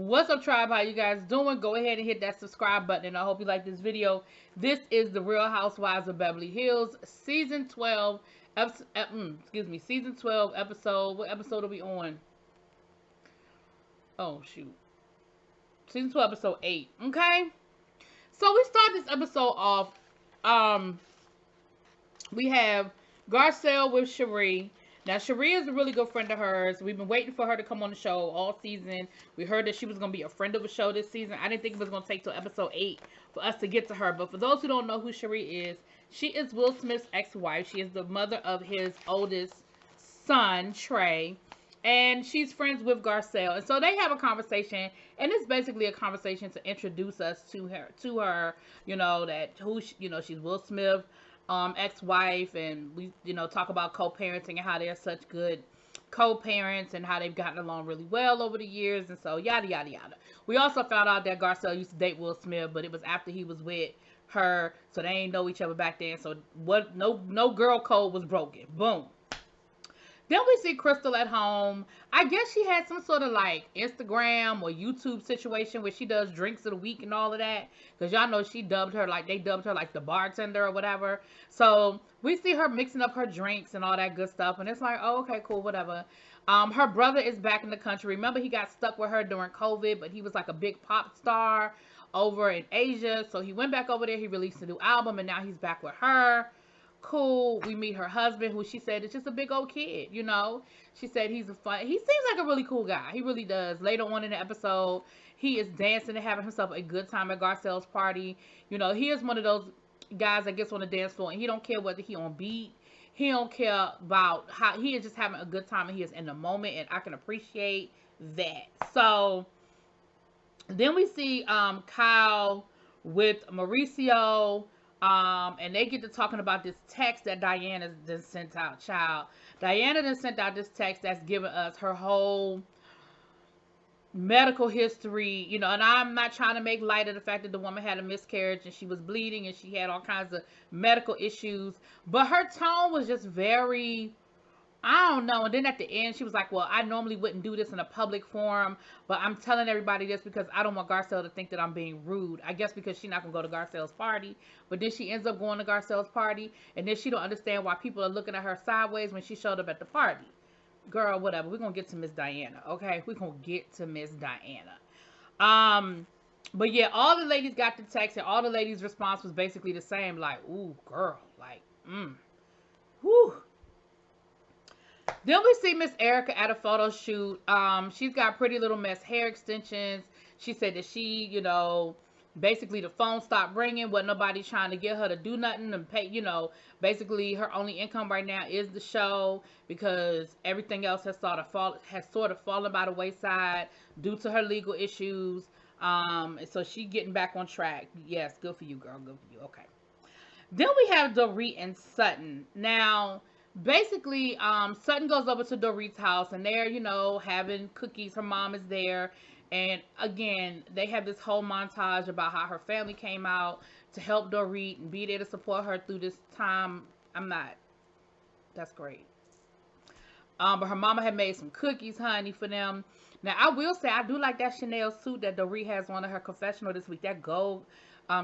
What's up, tribe? How you guys doing? Go ahead and hit that subscribe button, and I hope you like this video. This is the Real Housewives of Beverly Hills, season 12, season 12 episode. What episode are we on? Oh shoot, season 12, episode 8. Okay, so we start this episode off. We have Garcelle with Cherie. Now, Cherie is a really good friend of hers. We've been waiting for her to come on the show all season. We heard that she was going to be a friend of the show this season. I didn't think it was going to take till episode 8 for us to get to her. But for those who don't know who Cherie is, she is Will Smith's ex-wife. She is the mother of his oldest son, Trey. And she's friends with Garcelle. And so they have a conversation. And it's basically a conversation to introduce us to her. You know, she's Will Smith. Ex-wife, and we talk about co-parenting and how they're such good co-parents and how they've gotten along really well over the years, and so yada yada yada. We also found out that Garcelle used to date Will Smith, but it was after he was with her, so they ain't know each other back then. So no girl code was broken. Boom. Then we see Crystal at home. I guess she had some sort of like Instagram or YouTube situation where she does drinks of the week and all of that. Because y'all know they dubbed her like the bartender or whatever. So we see her mixing up her drinks and all that good stuff. And it's like, oh, okay, cool, whatever. Her brother is back in the country. Remember, he got stuck with her during COVID, but he was like a big pop star over in Asia. So he went back over there. He released a new album, and now he's back with her. Cool. We meet her husband, who she said is just a big old kid, She said he seems like a really cool guy. He really does. Later on in the episode, he is dancing and having himself a good time at Garcelle's party. He is one of those guys that gets on the dance floor and he don't care whether he on beat. He don't care about how he is just having a good time, and he is in the moment, and I can appreciate that. So then we see Kyle with Mauricio. And they get to talking about this text that Diana just sent out, child. Diana just sent out this text that's giving us her whole medical history, and I'm not trying to make light of the fact that the woman had a miscarriage and she was bleeding and she had all kinds of medical issues, but her tone was just very, I don't know. And then at the end, she was like, well, I normally wouldn't do this in a public forum, but I'm telling everybody this because I don't want Garcelle to think that I'm being rude. I guess because she's not going to go to Garcelle's party. But then she ends up going to Garcelle's party, and then she don't understand why people are looking at her sideways when she showed up at the party. Girl, whatever. We're going to get to Miss Diana, okay? We're going to get to Miss Diana. But yeah, all the ladies got the text, and all the ladies' response was basically the same. Like, ooh, girl. Like, whew. Then we see Miss Erica at a photo shoot. She's got pretty little mess hair extensions. She said that she, basically the phone stopped ringing. Wasn't nobody trying to get her to do nothing and pay, basically her only income right now is the show because everything else has sort of fallen by the wayside due to her legal issues. So she getting back on track. Yes, good for you, girl. Good for you. Okay. Then we have Dorit and Sutton. Now, basically, Sutton goes over to Dorit's house, and they're, having cookies. Her mom is there. And again, they have this whole montage about how her family came out to help Dorit and be there to support her through this time. That's great. But her mama had made some cookies, honey, for them. Now, I will say, I do like that Chanel suit that Dorit has on in her confessional this week. That gold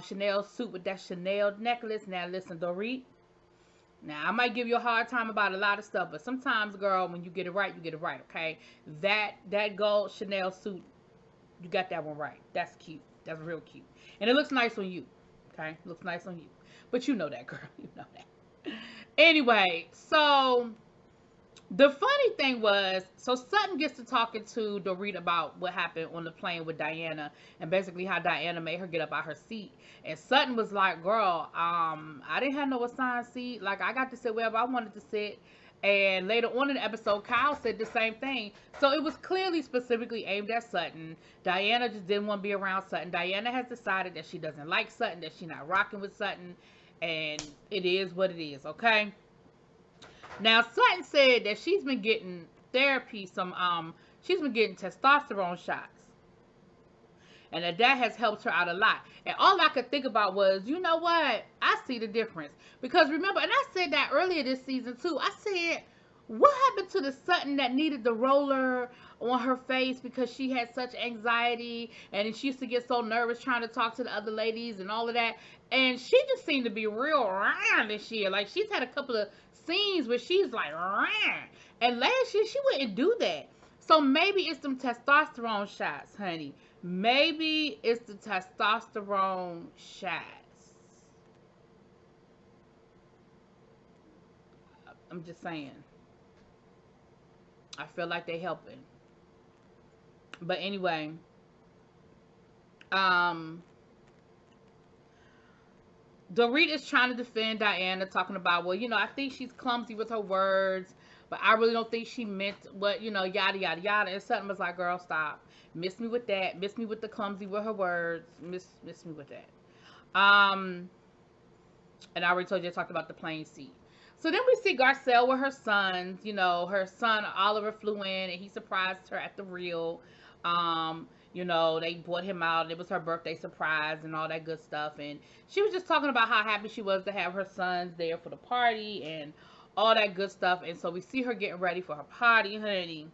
Chanel suit with that Chanel necklace. Now, listen, Dorit. Now, I might give you a hard time about a lot of stuff, but sometimes, girl, when you get it right, you get it right, okay? That gold Chanel suit, you got that one right. That's cute. That's real cute. And it looks nice on you, okay? It looks nice on you. But you know that, girl. You know that. Anyway, so the funny thing was, so Sutton gets to talking to Dorit about what happened on the plane with Diana and basically how Diana made her get up out her seat. And Sutton was like, girl, I didn't have no assigned seat. Like, I got to sit wherever I wanted to sit. And later on in the episode, Kyle said the same thing. So it was clearly specifically aimed at Sutton. Diana just didn't want to be around Sutton. Diana has decided that she doesn't like Sutton, that she's not rocking with Sutton. And it is what it is, okay? Now, Sutton said that she's been getting therapy, she's been getting testosterone shots. And that has helped her out a lot. And all I could think about was, you know what? I see the difference. Because remember, and I said that earlier this season too. I said, what happened to the Sutton that needed the roller on her face because she had such anxiety and she used to get so nervous trying to talk to the other ladies and all of that. And she just seemed to be real around this year. Like, she's had a couple of scenes where she's like, "Rah." And last year she wouldn't do that. So maybe it's some testosterone shots, honey. Maybe it's the testosterone shots. I'm just saying. I feel like they helping. But anyway, Dorit is trying to defend Diana, talking about, well, I think she's clumsy with her words, but I really don't think she meant what, yada, yada, yada. And Sutton was like, girl, stop. Miss me with that. Miss me with the clumsy with her words. Miss me with that. And I already told you I talked about the plane seat. So then we see Garcelle with her sons. Her son Oliver flew in and he surprised her at the Real. They brought him out. It was her birthday surprise and all that good stuff. And she was just talking about how happy she was to have her sons there for the party and all that good stuff. And so we see her getting ready for her party, honey.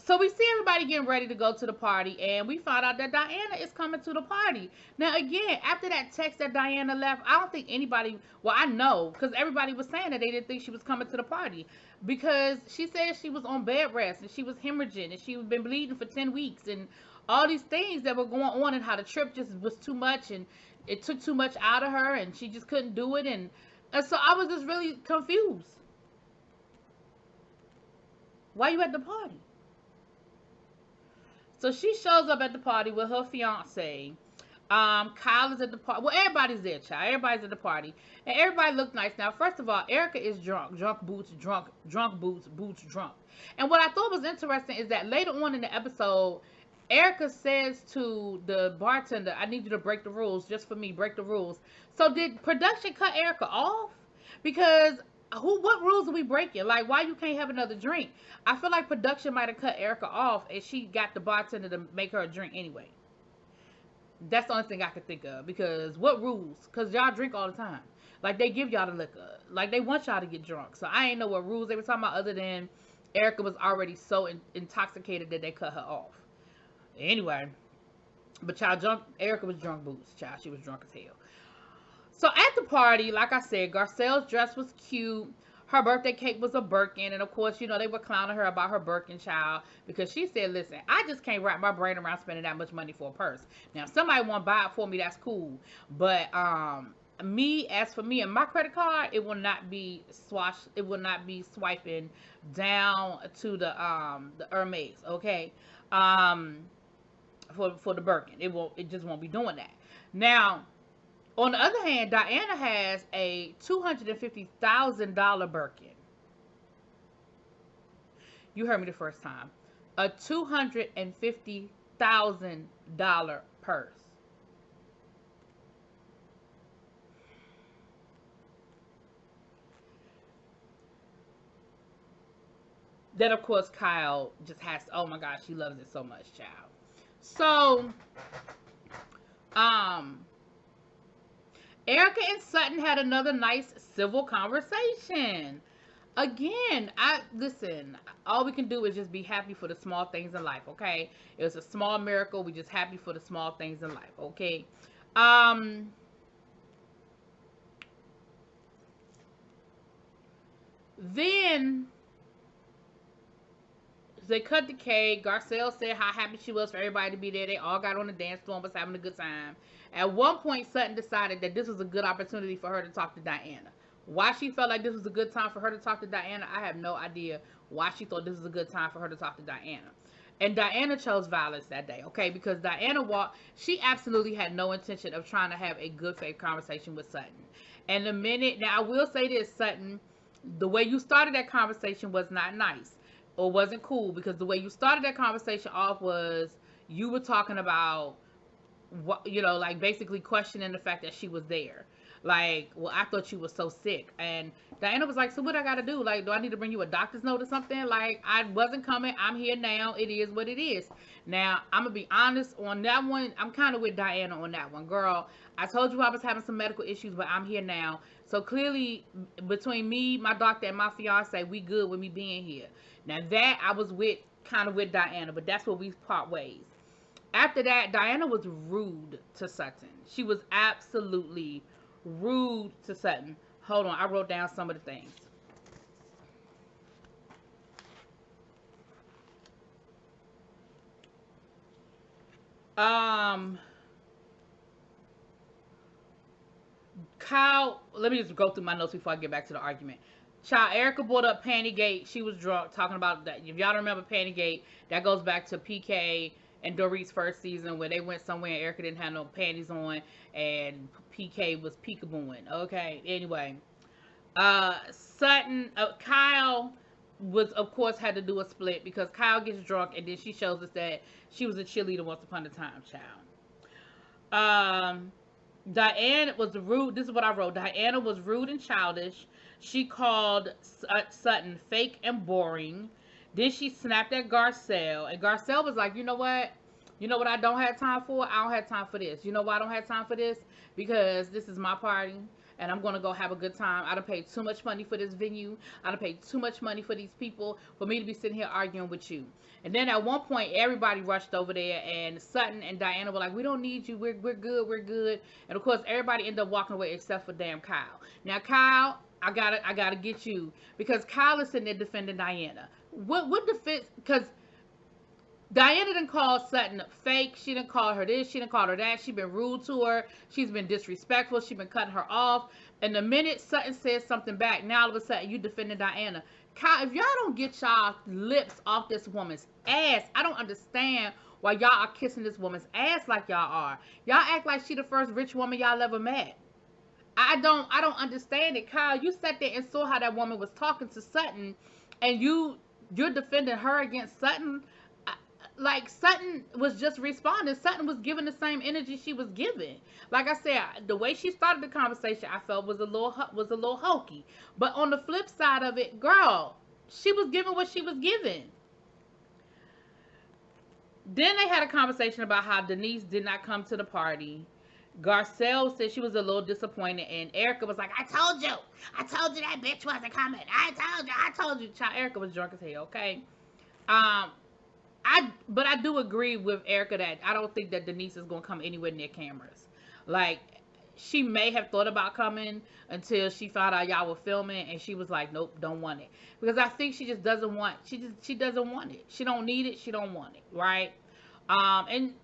So we see everybody getting ready to go to the party, and we found out that Diana is coming to the party. Now, again, after that text that Diana left, I don't think anybody, well, I know, because everybody was saying that they didn't think she was coming to the party, because she said she was on bed rest, and she was hemorrhaging, and she had been bleeding for 10 weeks, and all these things that were going on, and how the trip just was too much, and it took too much out of her, and she just couldn't do it, and so I was just really confused. Why you at the party? So she shows up at the party with her fiance. Kyle is at the party. Well, everybody's there, child. Everybody's at the party. And everybody looked nice. Now, first of all, Erica is drunk. Drunk boots, drunk boots, boots drunk. And what I thought was interesting is that later on in the episode, Erica says to the bartender, I need you to break the rules just for me. Break the rules. So did production cut Erica off? Because what rules are we breaking? Like, why you can't have another drink? I feel like production might have cut Erica off and she got the bartender to make her a drink anyway. That's the only thing I could think of. Because what rules? Because y'all drink all the time. Like, they give y'all the liquor. Like, they want y'all to get drunk. So I ain't know what rules they were talking about other than Erica was already so intoxicated that they cut her off. Anyway. But child, Erica was drunk boots. Child, she was drunk as hell. So at the party, like I said, Garcelle's dress was cute. Her birthday cake was a Birkin. And of course, they were clowning her about her Birkin, child. Because she said, listen, I just can't wrap my brain around spending that much money for a purse. Now, if somebody want to buy it for me, that's cool. But as for me and my credit card, it will not be swiping down to the Hermes, okay? For the Birkin. It just won't be doing that. Now, on the other hand, Diana has a $250,000 Birkin. You heard me the first time. A $250,000 purse. Then, of course, Kyle just has to, oh my gosh, she loves it so much, child. So, Erica and Sutton had another nice civil conversation. Again, listen, all we can do is just be happy for the small things in life, okay? It was a small miracle. We just happy for the small things in life, okay? Then they cut the cake. Garcelle said how happy she was for everybody to be there. They all got on the dance floor and was having a good time. At one point, Sutton decided that this was a good opportunity for her to talk to Diana. Why she felt like this was a good time for her to talk to Diana, I have no idea why she thought this was a good time for her to talk to Diana. And Diana chose violence that day, okay? Because she absolutely had no intention of trying to have a good faith conversation with Sutton. And now I will say this, Sutton, the way you started that conversation was not nice. Or wasn't cool, because the way you started that conversation off was you were talking about what, like basically questioning the fact that she was there. Like, well, I thought you were so sick. And Diana was like, so what I gotta do? Like, do I need to bring you a doctor's note or something? Like, I wasn't coming. I'm here now. It is what it is. Now, I'm gonna be honest on that one. I'm kind of with Diana on that one. Girl, I told you I was having some medical issues, but I'm here now. So clearly, between me, my doctor, and my fiance, we good with me being here. Now that I was with, kind of with Diana, but that's where we part ways. After that, Diana was rude to Sutton. She was absolutely rude to Sutton. Hold on, I wrote down some of the things. Kyle, let me just go through my notes before I get back to the argument. Child, Erica brought up Pantygate. She was drunk, talking about that. If y'all don't remember Pantygate, that goes back to PK and Dorit's first season where they went somewhere and Erica didn't have no panties on and PK was peekabooing. Okay, anyway. Sutton, Kyle was, of course, had to do a split because Kyle gets drunk and then she shows us that she was a cheerleader once upon a time, child. Diana was rude. This is what I wrote. Diana was rude and childish. She called Sutton fake and boring. Then she snapped at Garcelle. And Garcelle was like, you know what? You know what I don't have time for? I don't have time for this. You know why I don't have time for this? Because this is my party. And I'm going to go have a good time. I done paid too much money for this venue. I done paid too much money for these people for me to be sitting here arguing with you. And then at one point, everybody rushed over there. And Sutton and Diana were like, we don't need you. We're good. We're good. And, of course, everybody ended up walking away except for damn Kyle. Now, Kyle, I gotta get you. Because Kyle is sitting there defending Diana. What defense? Because Diana didn't call Sutton fake. She didn't call her this. She didn't call her that. She been rude to her. She's been disrespectful. She been cutting her off. And the minute Sutton says something back, now all of a sudden you defending Diana. Kyle, if y'all don't get y'all lips off this woman's ass, I don't understand why y'all are kissing this woman's ass like y'all are. Y'all act like she the first rich woman y'all ever met. I don't understand it, Kyle. You sat there and saw how that woman was talking to Sutton, and you're defending her against Sutton. Like, Sutton was just responding. Sutton was giving the same energy she was giving. Like I said, the way she started the conversation, I felt was a little hokey. But on the flip side of it, girl, she was giving what she was giving. Then they had a conversation about how Denise did not come to the party. Garcelle said she was a little disappointed, and Erica was like, I told you that bitch wasn't coming. I told you. Child, Erica was drunk as hell, okay? But I do agree with Erica that I don't think that Denise is going to come anywhere near cameras. Like, she may have thought about coming until she found out y'all were filming, and she was like, nope, don't want it. Because I think she just doesn't want, she doesn't want it. She don't need it. She don't want it, right? And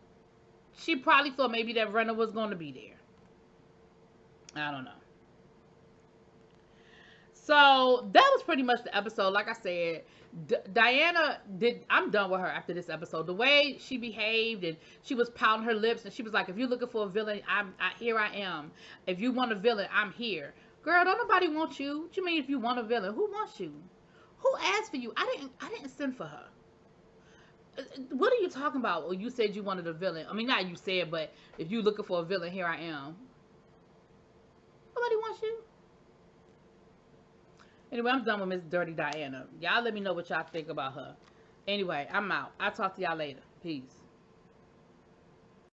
she probably thought maybe that Renner was going to be there. I don't know. So that was pretty much the episode. Like I said, Diana I'm done with her after this episode. The way she behaved, and she was pouting her lips, and she was like, if you're looking for a villain, here I am. If you want a villain, I'm here. Girl, don't nobody want you. What you mean if you want a villain? Who wants you? Who asked for you? I didn't send for her. What are you talking about? Well, you said you wanted a villain. I mean, not you said, but if you're looking for a villain, here I am. Nobody wants you. Anyway, I'm done with Miss Dirty Diana. Y'all let me know what y'all think about her. Anyway, I'm out. I'll talk to y'all later. Peace.